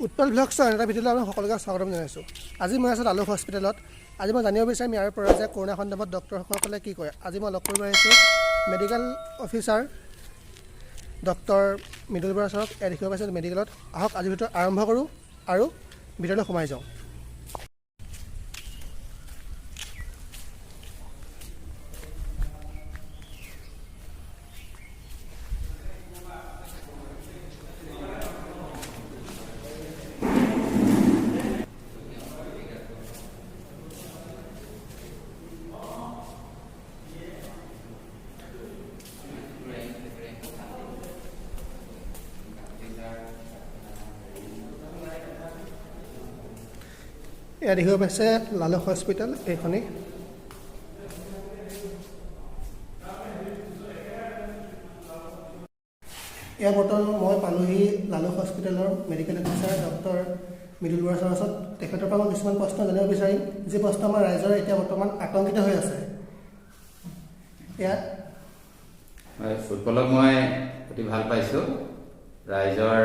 উৎপল ব্লগছৰ এটা ভিডিঅ'লৈ আমি সকলোকে স্বাগতম জনাইছোঁ। আজি মই আছোঁ লালুক হস্পিটেলত। আজি মই জানিব বিচাৰিম ইয়াৰ পৰা যে কৰোণা সন্দৰ্ভত ডক্টৰসকলে কি কয়। আজি মই লগ কৰিব আহিছোঁ medical officer doctor Mridul Bora ছাৰক। ইয়াত দেখিব পাইছোঁ মেডিকেলত। আহক আজিৰ ভিতৰত আৰম্ভ কৰোঁ আৰু ভিতৰলৈ সোমাই যাওঁ। এয়া দেখিব পাইছে লালুক হস্পিটেল এইখনেই। এয়া বৰ্তমান মই পালোহি লালুক হস্পিটেলৰ medical officer doctor Mridul Bora ছাৰৰ ওচৰত। তেখেতৰ পৰা মই কিছুমান প্ৰশ্ন জানিব বিচাৰিম, যি প্ৰশ্ন আমাৰ ৰাইজৰ এতিয়া বৰ্তমান আতংকিত হৈ আছে। এয়া ফুটবলক মই অতি ভাল পাইছোঁ। ৰাইজৰ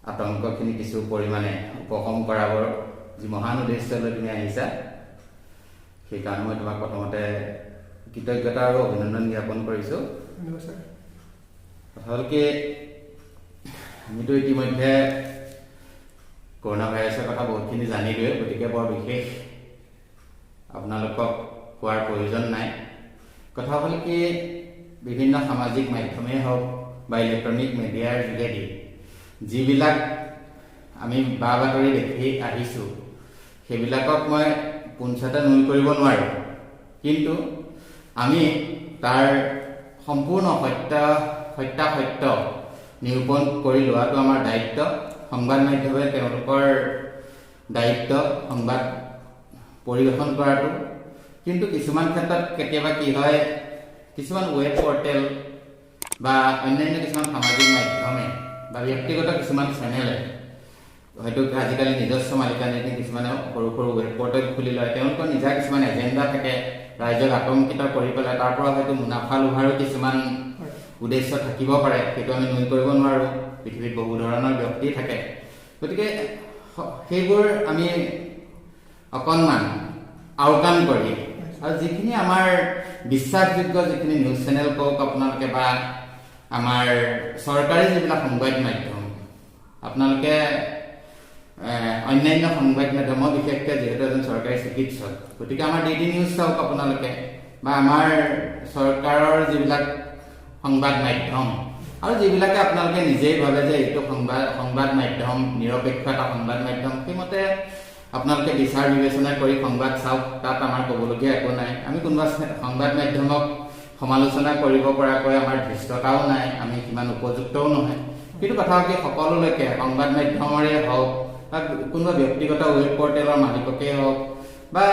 আতংকখিনি কিছু পৰিমাণে উপশম কৰাবৰ যি মহান উদ্দেশ্য লৈ তুমি আহিছা, সেইকাৰণে মই তোমাক প্ৰথমতে কৃতজ্ঞতা আৰু অভিনন্দন জ্ঞাপন কৰিছোঁ। কথা হ'ল কি, আমিতো ইতিমধ্যে কৰোণা ভাইৰাছৰ কথা বহুতখিনি জানিলোৱে, গতিকে বৰ বিশেষ আপোনালোকক কোৱাৰ প্ৰয়োজন নাই। কথা হ'ল কি, বিভিন্ন সামাজিক মাধ্যমেই হওক বা ইলেক্ট্ৰনিক মিডিয়াৰ যোগেদি যিবিলাক আমি বা বাতৰি দেখি আহিছোঁ, সেইবিলাকক মই পোনছাতে নুই কৰিব নোৱাৰোঁ, কিন্তু আমি তাৰ সম্পূৰ্ণ সত্যাসত্য নিৰূপণ কৰি লোৱাটো আমাৰ দায়িত্ব। সংবাদ মাধ্যমে তেওঁলোকৰ দায়িত্ব সংবাদ পৰিৱেশন কৰাটো। কিন্তু কিছুমান ক্ষেত্ৰত কেতিয়াবা কি হয়, কিছুমান ৱেব পৰ্টেল বা অন্যান্য কিছুমান সামাজিক মাধ্যমে বা ব্যক্তিগত কিছুমান চেনেলে হয়তো আজিকালি নিজস্ব মালিকানীতি কিছুমানে সৰু সৰু ৱেব পৰ্টেল খুলি লয়। তেওঁলোকৰ নিজা কিছুমান এজেণ্ডা থাকে, ৰাইজক আতংকিত কৰি পেলাই তাৰ পৰা হয়তো মুনাফা লোভাৰো কিছুমান উদ্দেশ্য থাকিব পাৰে। সেইটো আমি নুই কৰিব নোৱাৰোঁ। পৃথিৱীত বহু ধৰণৰ ব্যক্তি থাকে, গতিকে সেইবোৰ আমি অকণমান আওকাণ কৰি আৰু যিখিনি আমাৰ বিশ্বাসযোগ্য যিখিনি নিউজ চেনেল কওক আপোনালোকে বা আমাৰ চৰকাৰী যিবিলাক সংবাদ মাধ্যম, আপোনালোকে অন্যান্য সংবাদ মাধ্যম, বিশেষকৈ যিহেতু এজন চৰকাৰী চিকিৎসক, গতিকে আমাৰ DD নিউজ চাওক আপোনালোকে, বা আমাৰ চৰকাৰৰ যিবিলাক সংবাদ মাধ্যম, আৰু যিবিলাকে আপোনালোকে নিজেই ভাবে যে এইটো সংবাদ মাধ্যম নিৰপেক্ষ এটা সংবাদ মাধ্যম, সেইমতে আপোনালোকে বিচাৰ বিবেচনা কৰি সংবাদ চাওক। তাত আমাৰ ক'বলগীয়া একো নাই। আমি কোনোবা সংবাদ মাধ্যমক সমালোচনা কৰিব পৰাকৈ আমাৰ ধৃষ্টতাও নাই, আমি সিমান উপযুক্তও নহয়। কিন্তু কথা কি, সকলোলৈকে সংবাদ মাধ্যমৰে হওক বা কোনোবা ব্যক্তিগত ৱেব পৰ্টেলৰ মালিককেই হওক বা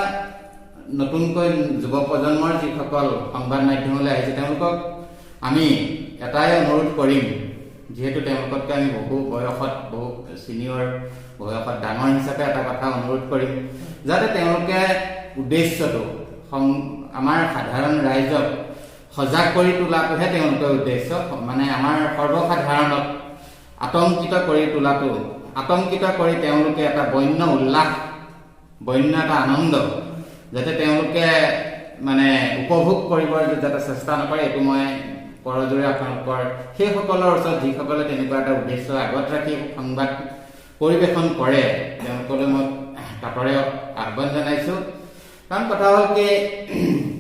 নতুনকৈ যুৱ প্ৰজন্মৰ যিসকল সংবাদ মাধ্যমলৈ আহিছে, তেওঁলোকক আমি এটাই অনুৰোধ কৰিম, যিহেতু তেওঁলোকতকৈ আমি বহু বয়সত বহু ছিনিয়ৰ, বয়সত ডাঙৰ হিচাপে এটা কথা অনুৰোধ কৰিম, যাতে তেওঁলোকে উদ্দেশ্যটো আমাৰ সাধাৰণ ৰাইজক সজাগ কৰি তোলাটোহে তেওঁলোকৰ উদ্দেশ্য। মানে আমাৰ সৰ্বসাধাৰণক আতংকিত কৰি তোলাটো, আতংকিত কৰি তেওঁলোকে এটা বন্য উল্লাস, বন্য এটা আনন্দ যাতে তেওঁলোকে মানে উপভোগ কৰিবৰ যাতে চেষ্টা নকৰে, এইটো মই কৰজোৰে আপোনালোকৰ সেইসকলৰ ওচৰত যিসকলে তেনেকুৱা এটা উদ্দেশ্য আগত ৰাখি সংবাদ পৰিৱেশন কৰে, তেওঁলোকলৈ মই তাতৰে আহ্বান জনাইছোঁ। কাৰণ কথা হ'ল কি,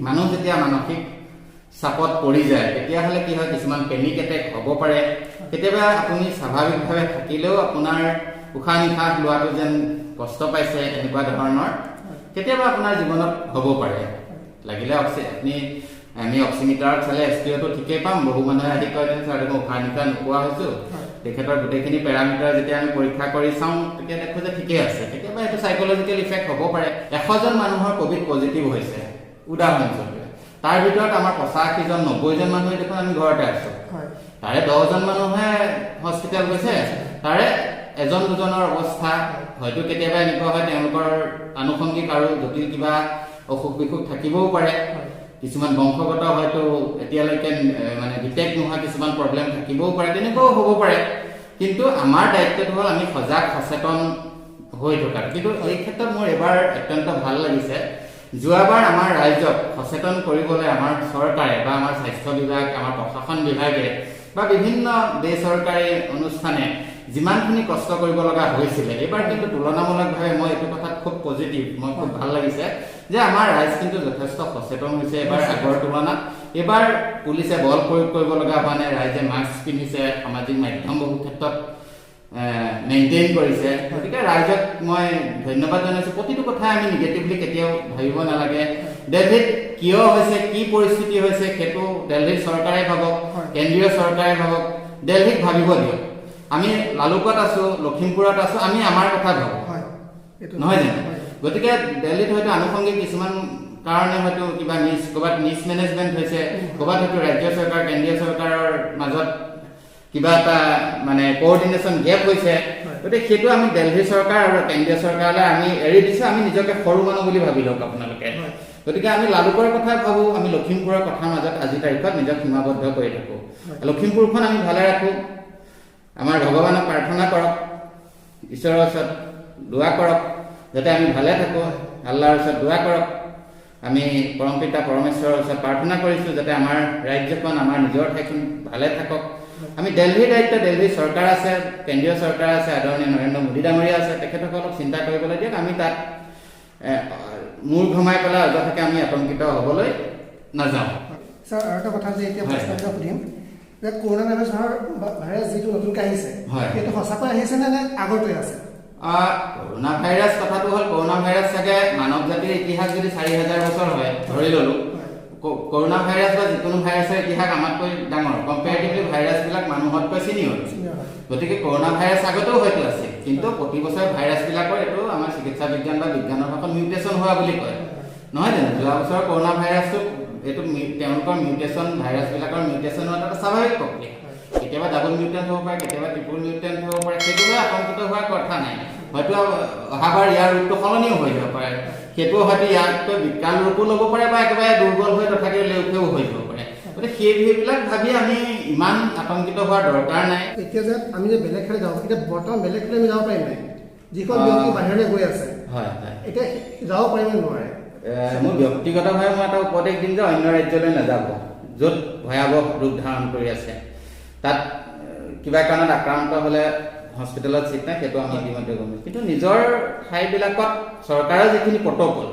মানুহ যেতিয়া মানসিক চাপত পৰি যায়, তেতিয়াহ'লে কি হয়, কিছুমান পেনিক এটেক হ'ব পাৰে। কেতিয়াবা আপুনি স্বাভাৱিকভাৱে থাকিলেও আপোনাৰ উশাহ নিশাহ লোৱাটো যেন কষ্ট পাইছে, এনেকুৱা ধৰণৰ কেতিয়াবা আপোনাৰ জীৱনত হ'ব পাৰে। লাগিলে আমি অক্সিমিটাৰত চালে SPO ঠিকেই পাম। বহু মানুহে আহি কয় যে ছাৰ মই উশাহ নিশাহ নোপোৱা হৈছোঁ, তেখেতৰ গোটেইখিনি পেৰামিটাৰ যেতিয়া আমি পৰীক্ষা কৰি চাওঁ তেতিয়া দেখোঁ যে ঠিকেই আছে। কেতিয়াবা এইটো চাইক'লজিকেল ইফেক্ট হ'ব পাৰে। 100জন মানুহৰ ক'ভিড পজিটিভ হৈছে উদাহৰণস্বৰূপে, তাৰ ভিতৰত আমাৰ 85জন 90জন মানুহে দেখোন আমি ঘৰতে আছোঁ। তাৰে 10জন মানুহে হস্পিটেল গৈছে, তাৰে এজন দুজনৰ অৱস্থা হয়তো কেতিয়াবা এনেকুৱা হয় তেওঁলোকৰ আনুষংগিক আৰু জটিল কিবা অসুখ বিসুখ থাকিবও পাৰে। কিছুমান বংশগত হয়তো এতিয়ালৈকে মানে ডিটেক্ট নোহোৱা কিছুমান প্ৰব্লেম থাকিবও পাৰে, তেনেকুৱাও হ'ব পাৰে। কিন্তু আমাৰ দায়িত্বটো হ'ল আমি সজাগ সচেতন হৈ থকা। কিন্তু এই ক্ষেত্ৰত মোৰ এবাৰ অত্যন্ত ভাল লাগিছে, যোৱাবাৰ আমাৰ ৰাইজক সচেতন কৰিবলৈ আমাৰ চৰকাৰে বা আমাৰ স্বাস্থ্য বিভাগ, আমাৰ প্ৰশাসন বিভাগে বা বিভিন্ন বেচৰকাৰী অনুষ্ঠানে যিমানখিনি কষ্ট কৰিব লগা হৈছিলে, এইবাৰ কিন্তু তুলনামূলকভাৱে মই এইটো কথাত খুব পজিটিভ, মই খুব ভাল লাগিছে যে আমাৰ ৰাইজ কিন্তু যথেষ্ট সচেতন হৈছে এবাৰ আগৰ তুলনাত। এইবাৰ পুলিচে বল প্ৰয়োগ কৰিব লগা হোৱা নাই, ৰাইজে মাস্ক পিন্ধিছে, সামাজিক মাধ্যম বহু ক্ষেত্ৰত মেইনটেইন কৰিছে। গতিকে ৰাইজক মই ধন্যবাদ জনাইছোঁ। প্ৰতিটো কথাই আমি নিগেটিভলি কেতিয়াও ভাবিব নালাগে। দেলহিত কিয় হৈছে, কি পৰিস্থিতি হৈছে, সেইটো দেলহিৰ চৰকাৰে ভাবক, কেন্দ্ৰীয় চৰকাৰে ভাবক, দেলহিক ভাবিব দিয়ক। আমি লালুকত আছোঁ, লখিমপুৰত আছোঁ, আমি আমাৰ কথা ভাবোঁ, নহয় জানো? গতিকে দেলহিত হয়তো আনুষংগিক কিছুমান কাৰণে হয়তো কিবা ক'ৰবাত মিছমেনেজমেণ্ট হৈছে, ক'ৰবাত হয়তো ৰাজ্য চৰকাৰ, কেন্দ্ৰীয় চৰকাৰৰ মাজত কিবা এটা মানে কোঅৰ্ডিনেশ্যন গেপ হৈছে। গতিকে সেইটো আমি দেলহি চৰকাৰ আৰু কেন্দ্ৰীয় চৰকাৰলৈ আমি এৰি দিছোঁ। আমি নিজকে সৰু মানুহ বুলি ভাবি লওক আপোনালোকে। গতিকে আমি লালুকৰ কথা ভাবোঁ, আমি লখিমপুৰৰ কথাৰ মাজত আজিৰ তাৰিখত নিজক সীমাবদ্ধ কৰি থাকোঁ। লখিমপুৰখন আমি ভালে ৰাখোঁ, আমাৰ ভগৱানক প্ৰাৰ্থনা কৰক, ঈশ্বৰৰ ওচৰত দোৱা কৰক যাতে আমি ভালে থাকোঁ, আল্লাহৰ ওচৰত দোৱা কৰক। আমি পৰমপিতা পৰমেশ্বৰৰ ওচৰত প্ৰাৰ্থনা কৰিছোঁ যাতে আমাৰ ৰাজ্যখন, আমাৰ নিজৰ ঠাইখন ভালে থাকক। আমি দেলহিৰ দায়িত্ব, দেলহিৰ চৰকাৰ আছে, কেন্দ্ৰীয় চৰকাৰ আছে, আদৰণীয় নৰেন্দ্ৰ মোদী ডাঙৰীয়া আছে, তেখেতসকলক চিন্তা কৰিবলৈ দিয়ক। আমি তাত মূৰ ঘমাই পেলাই অযথাকে আমি আতংকিত হ'বলৈ নাযাওঁ। ছাৰ, আৰু এটা কথা যে এতিয়া প্ৰশ্ন সুধিম যে কৰোনা ভাইৰাছ যিটো নতুনকৈ আহিছে, সেইটো সঁচাকৈ আহিছে নে আগতে আছে? কৰোনা ভাইৰাছ কথাটো হ'ল, কৰোনা ভাইৰাছ চাগে মানৱ জাতিৰ ইতিহাস যদি 4000 বছৰ হয় ধৰি ল'লোঁ, কৰোনা ভাইৰাছ বা যিকোনো ভাইৰাছৰ ইতিহাস আমাতকৈ ডাঙৰ। কম্পেয়াৰিটিভলি ভাইৰাছবিলাক মানুহতকৈ চিনিয়ৰ। গতিকে কৰোনা ভাইৰাছ আগতেও হয়তো আছিল, কিন্তু প্ৰতি বছৰে ভাইৰাছবিলাকৰ এইটো আমাৰ চিকিৎসা বিজ্ঞান বা বিজ্ঞানৰ ভাষাত মিউটেশ্যন হোৱা বুলি কয়, নহয় জানো? যোৱা বছৰৰ কৰোনা ভাইৰাছটো এইটো তেওঁলোকৰ মিউটেশ্যন, ভাইৰাছবিলাকৰ মিউটেশ্যন হোৱাটো এটা স্বাভাৱিক প্ৰক্ৰিয়া। কেতিয়াবা ডাবল মিউটেণ্ট হ'ব পাৰে, কেতিয়াবা ট্ৰিপল মিউটেণ্ট হ'ব পাৰে, সেইটোলৈ আতংকিত হোৱাৰ কথা নাই। হয়তো অহাবাৰ ইয়াৰ ৰূপটো সলনিও হৈ যাব পাৰে, সেইটো হয়তো ইয়াতকৈ বিকাল ৰূপো ল'ব পাৰে বা একেবাৰে দুৰ্বল হৈ তথাপিও লেউকেও হৈ যাব পাৰে। গতিকে সেইবিলাক ভাবি আমি ইমান আতংকিত হোৱাৰ দৰকাৰ নাই। এতিয়া যে আমি যে বেলেগ ঠাইলৈ যাওঁ, এতিয়া বৰ্তমান বেলেগ ঠাইলৈ আমি যাব পাৰিম নাই? যিখন ব্যক্তি বাহিৰলৈ গৈ আছে, এতিয়া যাব পাৰিব নোৱাৰে? মোৰ ব্যক্তিগতভাৱে মই এটা উপদেশ দিম যে অন্য ৰাজ্যলৈ নাযাব, য'ত ভয়াৱহ ৰূপ ধাৰণ কৰি আছে। তাত কিবা কাৰণত আক্ৰান্ত হ'লে হস্পিটেলত চিট নাই, সেইটো আমি ইতিমধ্যে গম পাইছোঁ। কিন্তু নিজৰ ঠাইবিলাকত চৰকাৰৰ যিখিনি প্ৰট'কল,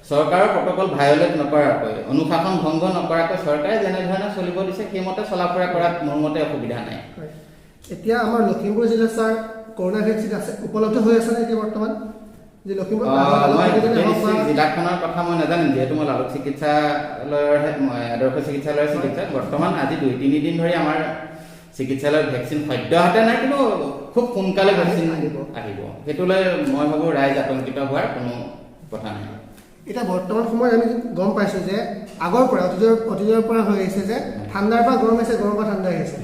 চৰকাৰৰ প্ৰট'কল ভায়লেট নকৰাকৈ, অনুশাসন ভংগ নকৰাকৈ চৰকাৰে যেনেধৰণে চলিব দিছে সেইমতে চলা ফুৰা কৰাত মোৰ মতে অসুবিধা নাই। এতিয়া আমাৰ লখিমপুৰ জিলাত ছাৰ কৰোনা ভেকচিন আছে, উপলব্ধ হৈ আছে নে এতিয়া বৰ্তমান? যে লখিমপুৰ জিলাখনৰ কথা মই নাজানিম, যিহেতু মই লালুক চিকিৎসালয়ৰহে আদৰ্শ চিকিৎসালয়ৰ চিকিৎসক। বৰ্তমান আজি 2-3 দিন ধৰি আমাৰ চিকিৎসালয়ত ভেকচিন সদ্যহতে নাই, কিন্তু খুব সোনকালে ভেকচিন আহিব। সেইটোলৈ মই ভাবোঁ ৰাইজ আতংকিত হোৱাৰ কোনো কথা নাই। এতিয়া বৰ্তমান সময়ত আমি গম পাইছোঁ যে আগৰ পৰা অতীজৰ পৰা হৈ আহিছে যে ঠাণ্ডাৰ পৰা গৰম আহিছে, গৰমৰ পৰা ঠাণ্ডা আহিছে।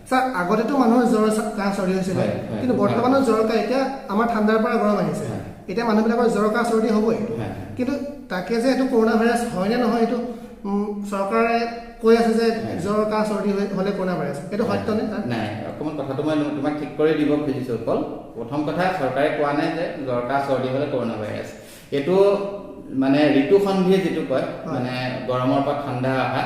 ছাৰ, আগতেতো মানুহৰ জ্বৰ কাহ চৰ্দি হৈছিলে, কিন্তু বৰ্তমানৰ জ্বৰ কাহ এতিয়া আমাৰ ঠাণ্ডাৰ পৰা গৰম আহিছে। এতিয়া মানুহবিলাকৰ জ্বৰ কাহ চৰ্দি হ'বই, কিন্তু তাকে যে এইটো কৰোনা ভাইৰাছ হয় নে নহয়, এইটো চৰকাৰে কৈ আছে যে জ্বৰ কাহ চৰ্দি হ'লে কৰোনা ভাইৰাছ, এইটো সত্য নে? নাই, অকণমান কথাটো মই তোমাক ঠিক কৰি দিব খুজিছোঁ। অকল প্ৰথম কথা, চৰকাৰে কোৱা নাই যে জ্বৰ কাহ চৰ্দি হ'লে কৰোনা ভাইৰাছ। এইটো মানে ঋতু সন্ধিয়ে যিটো কয়, মানে গৰমৰ পৰা ঠাণ্ডা অহা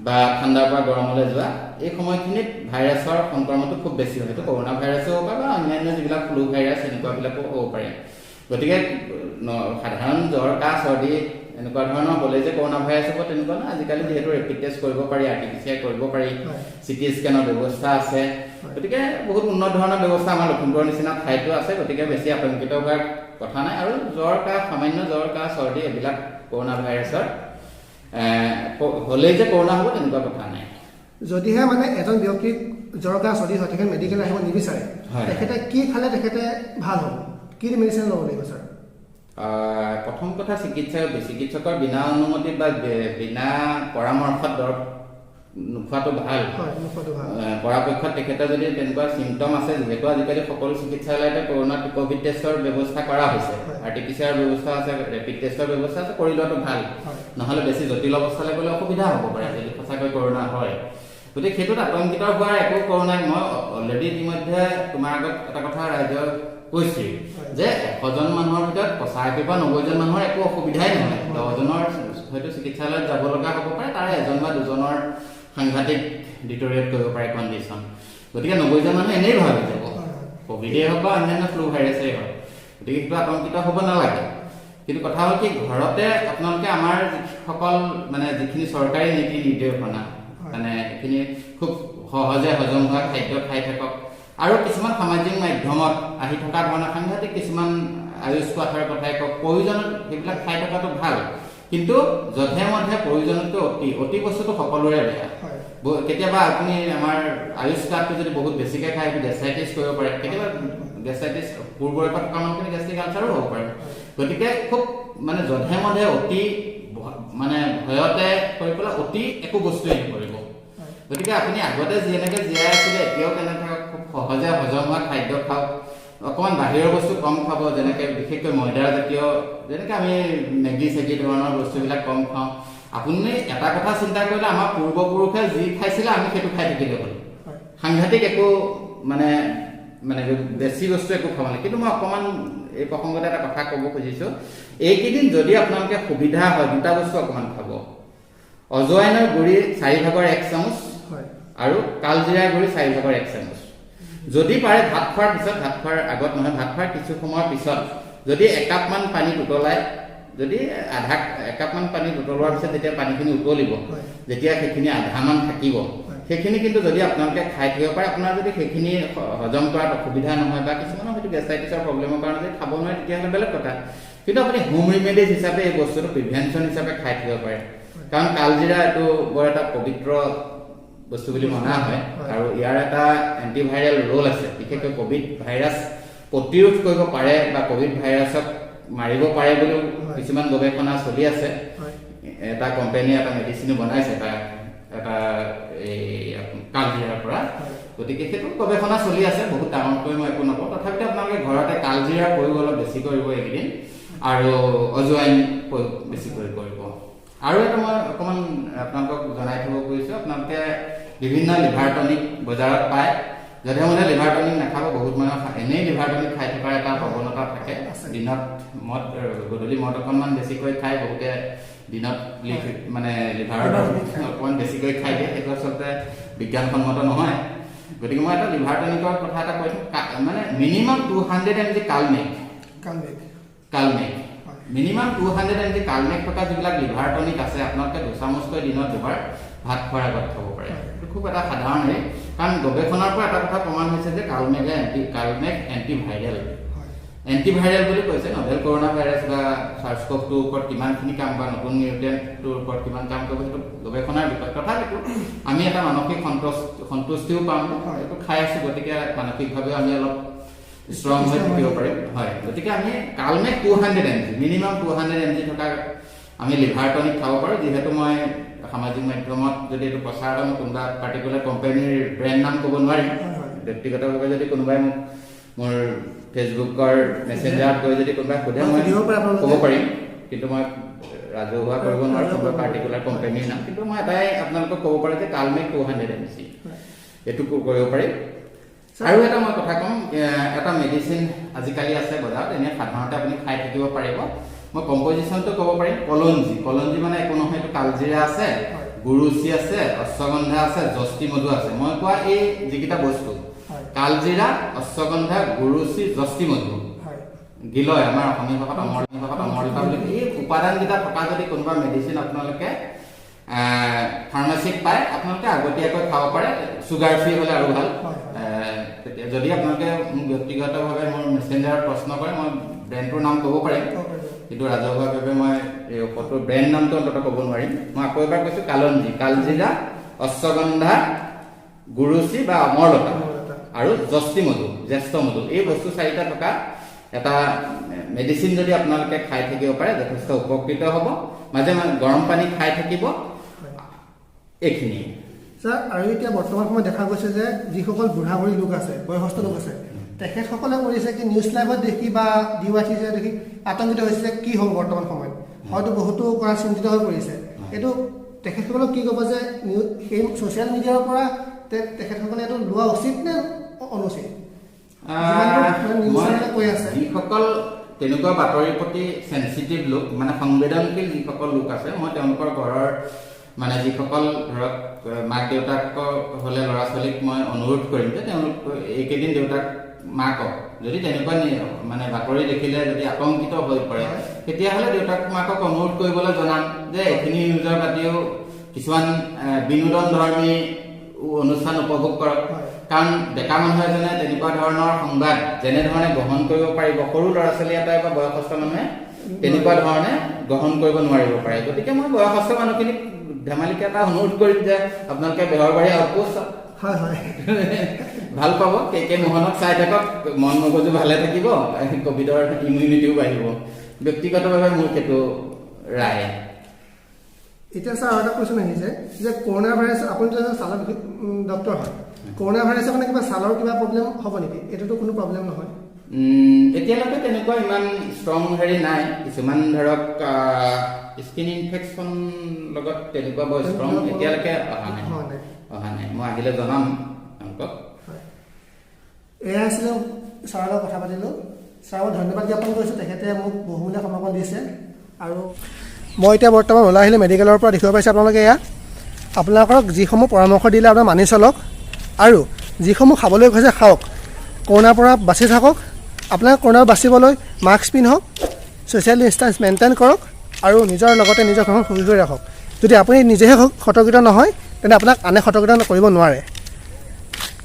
বা ঠাণ্ডাৰ পৰা গৰমলৈ যোৱা, এই সময়খিনিত ভাইৰাছৰ সংক্ৰমণটো খুব বেছি হয়। সেইটো কৰোনা ভাইৰাছো হ'ব পাৰে বা অন্যান্য যিবিলাক ফ্লু ভাইৰাছ এনেকুৱাবিলাকো হ'ব পাৰে। গতিকে সাধাৰণ জ্বৰ কাহ চৰ্দি এনেকুৱা ধৰণৰ হ'লে যে কৰোনা ভাইৰাছ হ'ব তেনেকুৱা নহয়। আজিকালি যিহেতু ৰেপিড টেষ্ট কৰিব পাৰি, RT-PCR কৰিব পাৰি, CT স্কেনৰ ব্যৱস্থা আছে, গতিকে বহুত উন্নত ধৰণৰ ব্যৱস্থা আমাৰ লখিমপুৰৰ নিচিনা ঠাইতো আছে। গতিকে বেছি আতংকিত হোৱাৰ কথা নাই। আৰু জ্বৰ কাহ, সামান্য জ্বৰ কাহ চৰ্দি এইবিলাক কৰোনা ভাইৰাছৰ হ'লেই যে কৰোনা হ'ব তেনেকুৱা কথা নাই। যদিহে মানে এজন ব্যক্তিক জ্বৰ কাহ চৰ্দি হয়, তেখেতে মেডিকেল আহিব নিবিচাৰে, তেখেতে কি খালে তেখেতে ভাল হ'ব, কি মেডিচিন ল'ব লাগিব ছাৰ? প্ৰথম কথা, চিকিৎসকৰ বিনা অনুমতিত বা বিনা পৰামৰ্শত দৰৱ নোখোৱাটো ভাল। পৰাপক্ষত তেখেতে যদি তেনেকুৱা চিমটম আছে, যিহেতু আজিকালি সকলো চিকিৎসালয়তে কৰোনা ক'ভিড টেষ্টৰ ব্যৱস্থা কৰা হৈছে, RT-PCR ব্যৱস্থা আছে, ৰেপিড টেষ্টৰ ব্যৱস্থা আছে, কৰি লোৱাটো ভাল। নহ'লে বেছি জটিল অৱস্থালৈ গ'লে অসুবিধা হ'ব পাৰে যদি সঁচাকৈ কৰোনা হয়। গতিকে সেইটোত আতংকিত হোৱাৰ একো কাৰণ নাই। মই অলৰেডি ইতিমধ্যে তোমাৰ আগত এটা কথা ৰাইজক কৈছোঁ যে 100জন মানুহৰ ভিতৰত 85 বা 90জন মানুহৰ একো অসুবিধাই নহয়। 10জনৰ হয়তো চিকিৎসালয়ত যাব লগা হ'ব পাৰে, তাৰে 1জন বা 2জনৰ সাংঘাতিক ডিটৰিয়েট কৰিব পাৰে কণ্ডিশ্যন। গতিকে 90জন মানুহ এনেই ভাবি যাব, কভিডেই হওক বা অন্যান্য ফ্লু ভাইৰাছেই হওক। গতিকে সেইটো আতংকিত হ'ব নালাগে। কিন্তু কথা হ'ল কি, ঘৰতে আপোনালোকে আমাৰ যিসকল মানে যিখিনি চৰকাৰী নীতি নিৰ্দেশনা মানে এইখিনি খুব সহজে হজম হোৱা খাদ্য খাই থাকক। আৰু কিছুমান সামাজিক মাধ্যমত আহি থকা ধৰণৰ সাংঘাতিক কিছুমান আয়ুষ আহাৰৰ কথাই কওক, প্ৰয়োজন সেইবিলাক খাই থকাটো ভাল, কিন্তু যধে মধে প্ৰয়োজনতকৈ অতি বস্তুটো সকলোৰে বেয়া। কেতিয়াবা আপুনি আমাৰ আয়ুষ কাৰ্ডটো যদি বহুত বেছিকৈ খায় গেষ্ট্ৰাইটিছ কৰিব পাৰে, কেতিয়াবা গেষ্ট্ৰাইটিছ পূৰ্বৰেপৰা থকা মানুহখিনি গেষ্ট্ৰিক আলচাৰো হ'ব পাৰে। গতিকে খুব মানে যধে মধে অতি মানে ভয়তে কৰি পেলাই অতি একো বস্তুৱেই নকৰিব। গতিকে আপুনি আগতে যেনেকৈ জীয়াই আছিলে এতিয়াও তেনেকৈ খুব সহজে হজম হোৱা খাদ্য খাওক, অকণমান বাহিৰৰ বস্তু কম খাব, যেনেকৈ বিশেষকৈ ময়দা জাতীয়, যেনেকৈ আমি মেগী চেগি ধৰণৰ বস্তুবিলাক কম খাওঁ। আপুনি এটা কথা চিন্তা কৰিলে আমাৰ পূৰ্বপুৰুষে যি খাইছিলে আমি সেইটো খাই থাকিলে হ'ল, সাংঘাতিক একো মানে মানে বেছি বস্তু একো খাব নাই। কিন্তু মই অকণমান এই প্ৰসংগতে এটা কথা ক'ব খুজিছোঁ, এইকেইদিন যদি আপোনালোকে সুবিধা হয় দুটা বস্তু অকণমান খাব। অজৱাইনৰ গুড়ি 4/1 চামুচ আৰু কালজিৰাৰ গুড়ি 4/1 চামুচ। যদি পাৰে ভাত খোৱাৰ পিছত, ভাত খোৱাৰ আগত নহয়, ভাত খোৱাৰ কিছু সময়ৰ পিছত যদি একাপমান পানী উতলাই, যদি একাপমান পানী উতলোৱাৰ পিছত যেতিয়া পানীখিনি উতলিব, যেতিয়া সেইখিনি আধামান থাকিব, সেইখিনি কিন্তু যদি আপোনালোকে খাই থাকিব পাৰে, আপোনাৰ যদি সেইখিনি হজম কৰাত অসুবিধা নহয় বা কিছুমানৰ হয়তো গেষ্ট্ৰাইটিছৰ প্ৰব্লেমৰ কাৰণে যদি খাব নোৱাৰে তেতিয়াহ'লে বেলেগ কথা। কিন্তু আপুনি হোম ৰিমেডিজ হিচাপে এই বস্তুটো প্ৰিভেনশ্যন হিচাপে খাই থাকিব পাৰে। কাৰণ কালজিৰা এইটো বৰ এটা পবিত্ৰ বস্তু বুলি মনা হয় আৰু ইয়াৰ এটা এণ্টিভাইৰেল ৰোল আছে। বিশেষকৈ ক'ভিড ভাইৰাছ প্ৰতিৰোধ কৰিব পাৰে বা ক'ভিড ভাইৰাছক মাৰিব পাৰে বুলিও কিছুমান গৱেষণা চলি আছে। এটা কোম্পানীয়ে এটা মেডিচিনো বনাইছে এটা এই কালজিৰাৰ পৰা। গতিকে সেইটো গৱেষণা চলি আছে, বহুত ডাঙৰকৈ মই একো নকওঁ। তথাপিতো আপোনালোকে ঘৰতে কালজিৰাৰ প্ৰয়োগ অলপ বেছি কৰিব এইকেইদিন, আৰু অজৱাইন প্ৰয়োগ বেছিকৈ কৰিব। আৰু এটা মই অকণমান আপোনালোকক জনাই থ'ব খুজিছোঁ, আপোনালোকে বিভিন্ন লিভাৰ টনিক বজাৰত পায়। যধে মধে লিভাৰ টনিক নাখাব। বহুত মানুহ এনেই লিভাৰ টনিক খাই থকাৰ এটা প্ৰৱণতা থাকে। দিনত গধূলি মদ অকণমান বেছিকৈ খাই বহুতে দিনত মানে লিভাৰৰ অকণমান বেছিকৈ খাই দিয়ে। সেইটো আচলতে বিজ্ঞানসন্মত নহয়। গতিকে মই এটা লিভাৰ টনিকৰ কথা এটা কৈ দিম, মানে মিনিমাম 200 mg কালমেঘ মিনিমাম 200 mg কালমেঘ থকা যিবিলাক লিভাৰ টনিক আছে, আপোনালোকে 2 চামুচকৈ দিনত 2বাৰ ভাত খোৱাৰ আগত খাব পাৰে। এইটো খুব এটা সাধাৰণ হেৰি, কাৰণ গৱেষণাৰ পৰা এটা কথা প্ৰমাণ হৈছে যে কালমেঘ এণ্টিভাইৰেল বুলি কৈছে। নভেল কৰোণা ভাইৰাছ বা SARS-CoV-2ৰ ওপৰত কিমানখিনি কাম বা নতুন মিউটেণ্টটোৰ ওপৰত কিমান কাম কৰিব সেইটো গৱেষণাৰ বিষয়। তথাপিতো আমি এটা মানসিক সন্তুষ্টিও পাম, এইটো খাই আছোঁ, গতিকে মানসিকভাৱেও আমি অলপ ষ্ট্ৰং হৈ থাকিব পাৰিম। হয়, গতিকে আমি কালমেঘ 200 mg মিনিমাম 200 mg থকা আমি লিভাৰ টনিক খাব পাৰোঁ। যিহেতু মই সামাজিক মাধ্যমত যদি এইটো প্ৰচাৰ হয়, মই কোনোবা পাৰ্টিকুলাৰ কোম্পানীৰ ব্ৰেণ্ড নাম ক'ব নোৱাৰিম। ব্যক্তিগতভাৱে যদি কোনোবাই মোক মোৰ ফেচবুকৰ মেছেঞ্জাৰত গৈ যদি কোনোবাই সোধে মই ক'ব পাৰিম, কিন্তু মই ৰাজহুৱা কৰিব নোৱাৰোঁ কোনোবা পাৰ্টিকুলাৰ কোম্পানীৰ নাম। কিন্তু মই এটাই আপোনালোকক ক'ব পাৰোঁ যে কালমেঘ 200 mg এইটো কৰিব পাৰিম। আৰু এটা মই কথা ক'ম, এটা মেডিচিন আজিকালি আছে বজাৰত, এনেই সাধাৰণতে আপুনি খাই থাকিব পাৰিব। মই কম্পজিশ্যনটো ক'ব পাৰিম। কলঞ্জি মানে একো নহয়, এইটো কালজিৰা আছে, গুৰুচি আছে, অশ্বগন্ধা আছে, জষ্টি মধু আছে। মই কোৱা এই যিকেইটা বস্তু কালজিৰা, অশ্বগন্ধা, গুৰুচি, জষ্টি মধু, গিলয় আমাৰ অসমীয়া ভাষাত অমৰলিকা বুলি এই উপাদানকেইটা থকা যদি কোনোবা মেডিচিন আপোনালোকে ফাৰ্মাচীত পায়, আপোনালোকে আগতীয়াকৈ খাব পাৰে। চুগাৰ ফ্ৰী হ'লে আৰু ভাল। যদি আপোনালোকে মোক ব্যক্তিগতভাৱে মোৰ মেছেঞ্জাৰত প্ৰশ্ন কৰে, মই ব্ৰেণ্ডটোৰ নাম ক'ব পাৰিম, কিন্তু ৰাজহুৱাভাৱে মই এই ঔষধটোৰ ব্ৰেণ্ড নামটো অন্ততঃ ক'ব নোৱাৰিম। মই আকৌ এবাৰ কৈছোঁ, কালজিৰা, অশ্বগন্ধা, গুৰুচি বা অমৰলতা আৰু জষ্টি মধু, জ্যেষ্ঠ মধু, এই বস্তু 4টা থকা এটা মেডিচিন যদি আপোনালোকে খাই থাকিব পাৰে, যথেষ্ট উপকৃত হ'ব। মাজে মাজে গৰম পানী খাই থাকিব। এইখিনি ছাৰ। আৰু এতিয়া বৰ্তমান সময়ত দেখা গৈছে যে যিসকল বুঢ়া বুঢ়ী লোক আছে, বয়সস্থ লোক আছে, তেখেতসকলে কৰিছে কি নিউজ লাইভত দেখি বা DYTC দেখি আতংকিত হৈছে কি হ'ব বৰ্তমান সময়ত। হয়তো বহুতো পৰা চিন্তিত হৈ পৰিছে। এইটো তেখেতসকলক কি ক'ব যে সেই ছ'চিয়েল মিডিয়াৰ পৰা তেখেতসকলে এইটো লোৱা উচিত নে অনুচিত? কৈ আছে যিসকল তেনেকুৱা বাতৰিৰ প্ৰতি চেঞ্চিটিভ লোক, মানে সংবেদনশীল যিসকল লোক আছে, মই তেওঁলোকৰ ঘৰৰ মানে যিসকল ধৰক মাক দেউতাকৰ হ'লে ল'ৰা ছোৱালীক মই অনুৰোধ কৰিম যে তেওঁলোক এইকেইদিন দেউতাক মাকক যদি তেনেকুৱা মানে বাতৰি দেখিলে যদি আতংকিত হৈ পৰে, তেতিয়াহ'লে দেউতাক মাকক অনুৰোধ কৰিবলৈ জনাম যে এইখিনি নিউজৰ বাদেও কিছুমান বিনোদন ধৰ্মী অনুষ্ঠান উপভোগ কৰক। কাৰণ ডেকা মানুহ এজনে তেনেকুৱা ধৰণৰ সংবাদ যেনেধৰণে গ্ৰহণ কৰিব পাৰিব, সৰু ল'ৰা ছোৱালী এটাই বা বয়সস্থ মানুহে তেনেকুৱা ধৰণে গ্ৰহণ কৰিব নোৱাৰিব পাৰে। গতিকে মই বয়সস্থ মানুহখিনিক ধেমালিকে এটা অনুৰোধ কৰিম যে আপোনালোকে বেহৰবাৰী আউটপোষ্ট ভাল পাব, কে মোহনক চাই থাকক, মন মগজু ভালে থাকিব, কভিডৰ ইমিউনিটিও বাঢ়িব। ব্যক্তিগতভাৱে মোৰ সেইটো ৰায়। এতিয়া ছাৰ আৰু এটা কুৱেশ্যন আহিছে যে কৰোণা ভাইৰাছ, আপুনিতো ছালৰ ডক্টৰ হয়, কৰোণা ভাইৰাছৰ কাৰণে কিবা ছালৰ কিবা প্ৰব্লেম হ'ব নেকি? এইটোতো কোনো প্ৰব্লেম নহয়। এতিয়ালৈকে তেনেকুৱা ইমান ষ্ট্ৰং হেৰি নাই। কিছুমান ধৰক স্কিন ইনফেকশ্যন লগত তেনেকুৱা বৰ ষ্ট্ৰং এতিয়ালৈকে অহা নাই। মই আহিলে জনাম তেওঁলোকক। এয়া আছিলে ছাৰৰ লগত কথা পাতিলোঁ। ছাৰক ধন্যবাদ জ্ঞাপন কৰিছোঁ, তেখেতে মোক বহুমূলীয়া সময় দিছে। আৰু মই এতিয়া বৰ্তমান ওলাই আহিলোঁ মেডিকেলৰ পৰা। দেখিব পাইছে আপোনালোকে এয়া আপোনালোকক যিসমূহ পৰামৰ্শ দিলে আপোনাক মানি চলক, আৰু যিসমূহ খাবলৈ কৈছে খাওক। কৰোণাৰ পৰা বাচি থাকক। আপোনাক কৰোণাৰ বাচিবলৈ মাস্ক পিন্ধক, ছ'চিয়েল ডিষ্টেঞ্চ মেইনটেইন কৰক, আৰু নিজৰ লগতে নিজৰ ঘৰখন সুখী কৰি ৰাখক। যদি আপুনি নিজেহে সতৰ্কিত নহয়, তেন্তে আপোনাক আনে সতৰ্কিত কৰিব নোৱাৰে।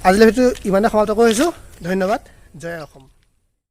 আজিলৈ ভিডিঅ'টো ইমানে সমাপ্ত কৰিছোঁ। ধন্যবাদ। জয় অসম।